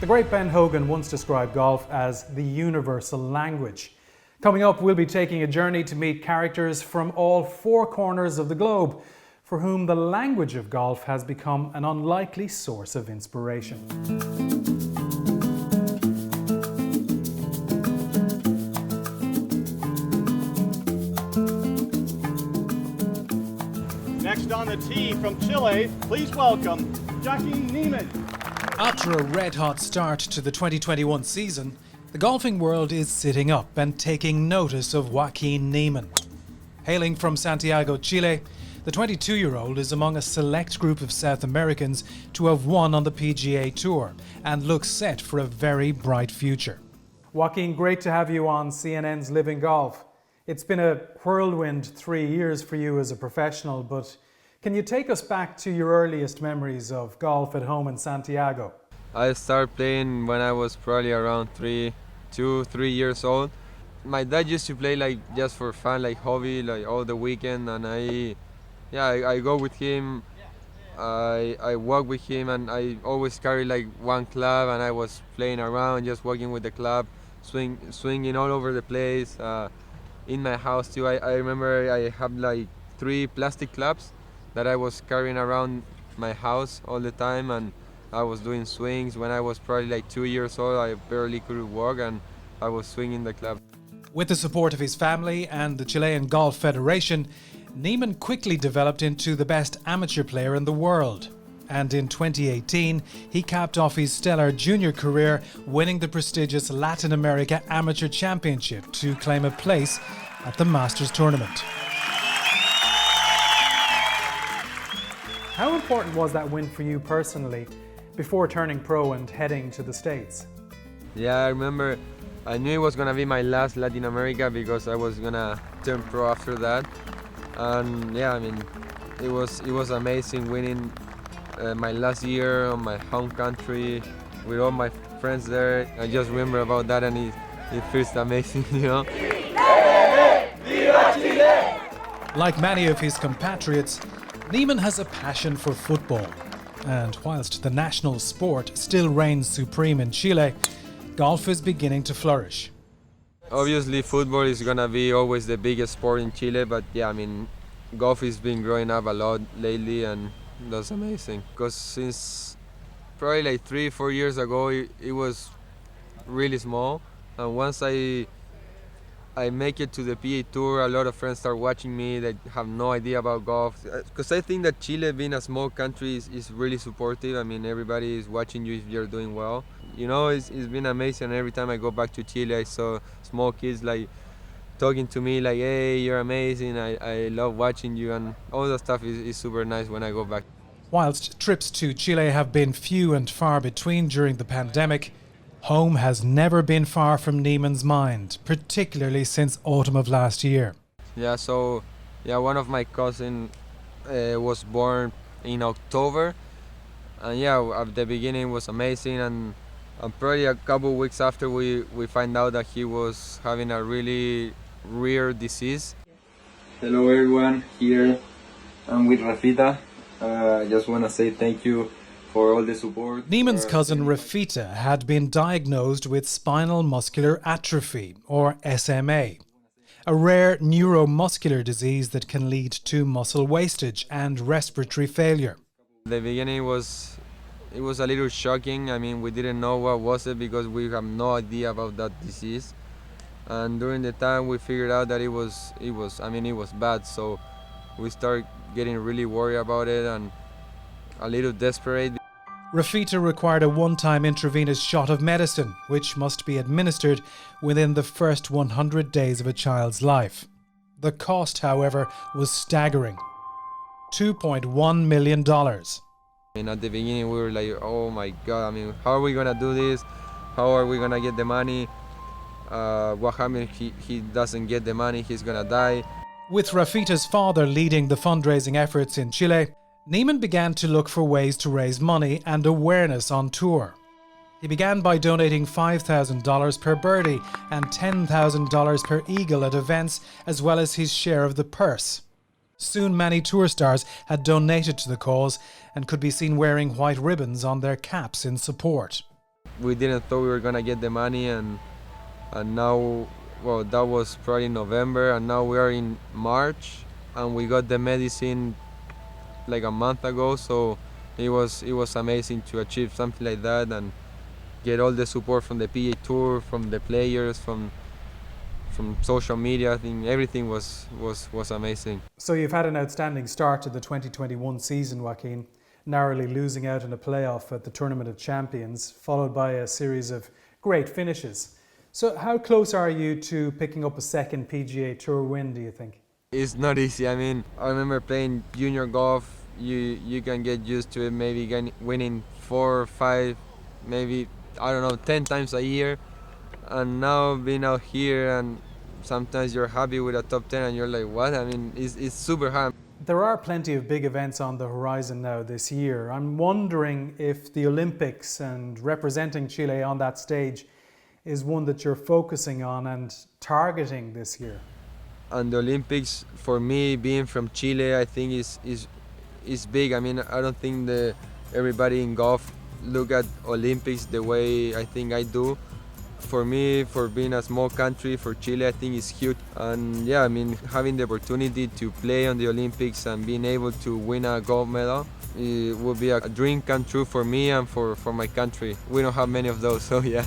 The great Ben Hogan once described golf as the universal language. Coming up, we'll be taking a journey to meet characters from all four corners of the globe, for whom the language of golf has become an unlikely source of inspiration. Next on the tee from Chile, please welcome Joaquín Niemann. After a red-hot start to the 2021 season, the golfing world is sitting up and taking notice of Joaquín Niemann. Hailing from Santiago, Chile, the 22-year-old is among a select group of South Americans to have won on the PGA Tour and looks set for a very bright future. Joaquín, great to have you on CNN's Living Golf. It's been a whirlwind 3 years for you as a professional, but can you take us back to your earliest memories of golf at home in Santiago? I started playing when I was probably around 3 years old. My dad used to play like just for fun, like hobby, like all the weekend, and I go with him. I walk with him, and I always carry like one club, and I was playing around, just walking with the club, swinging all over the place. In my house too, I remember I have like 3 plastic clubs that I was carrying around my house all the time, and I was doing swings. When I was probably like 2 years old, I barely could walk, and I was swinging the club. With the support of his family and the Chilean Golf Federation, Niemann quickly developed into the best amateur player in the world. And in 2018, he capped off his stellar junior career, winning the prestigious Latin America Amateur Championship to claim a place at the Masters Tournament. How important was that win for you personally before turning pro and heading to the States? Yeah, I remember I knew it was gonna be my last Latin America because I was gonna turn pro after that. And yeah, I mean, it was amazing winning my last year on my home country with all my friends there. I just remember about that, and it feels amazing, you know. Like many of his compatriots, Niemann has a passion for football. And whilst the national sport still reigns supreme in Chile, golf is beginning to flourish. Obviously, football is gonna be always the biggest sport in Chile, but yeah, I mean, golf has been growing up a lot lately, and that's amazing. Because since probably like 3-4 years ago, it was really small, and once I make it to the PA Tour, a lot of friends start watching me that have no idea about golf. Because I think that Chile, being a small country, is really supportive. I mean, everybody is watching you if you're doing well. You know, it's been amazing. Every time I go back to Chile, I saw small kids like talking to me like, hey, you're amazing, I love watching you, and all that stuff is super nice when I go back. Whilst trips to Chile have been few and far between during the pandemic, home has never been far from Niemann's mind, particularly since autumn of last year. Yeah, so one of my cousins was born in October, and yeah, at the beginning was amazing, and probably a couple of weeks after we find out that he was having a really rare disease. Hello everyone, here I'm with Rafita. I just want to say thank you for all the support. Niemann's cousin Rafita had been diagnosed with spinal muscular atrophy, or SMA, a rare neuromuscular disease that can lead to muscle wastage and respiratory failure. The beginning it was a little shocking. I mean, we didn't know what was it because we have no idea about that disease. And during the time we figured out that it was bad, so we started getting really worried about it and a little desperate. Rafita required a one-time intravenous shot of medicine, which must be administered within the first 100 days of a child's life. The cost, however, was staggering. $2.1 million. And at the beginning we were like, oh my God, I mean, how are we gonna do this? How are we gonna get the money? What happens if he doesn't get the money? He's gonna die. With Rafita's father leading the fundraising efforts in Chile, Niemann began to look for ways to raise money and awareness on tour. He began by donating $5,000 per birdie and $10,000 per eagle at events, as well as his share of the purse. Soon many tour stars had donated to the cause and could be seen wearing white ribbons on their caps in support. we didn't thought we were gonna get the money, and now, well, that was probably November, and now we are in March, and we got the medicine like a month ago. So it was amazing to achieve something like that and get all the support from the PA Tour, from the players, from social media. I think everything was amazing. So you've had an outstanding start to the 2021 season, Joaquin, narrowly losing out in a playoff at the Tournament of Champions, followed by a series of great finishes. So how close are you to picking up a second PGA Tour win, do you think? It's not easy. I mean, I remember playing junior golf. You can get used to it, maybe winning 4 or 5, maybe, I don't know, 10 times a year. And now being out here, and sometimes you're happy with a top 10 and you're like, what? I mean, it's super hard. There are plenty of big events on the horizon now this year. I'm wondering if the Olympics and representing Chile on that stage is one that you're focusing on and targeting this year. And the Olympics, for me, being from Chile, I think is big. I mean, I don't think everybody in golf look at Olympics the way I think I do. For me, for being a small country, for Chile, I think it's huge. And yeah, I mean, having the opportunity to play on the Olympics and being able to win a gold medal, it would be a dream come true for me and for my country. We don't have many of those, so yeah.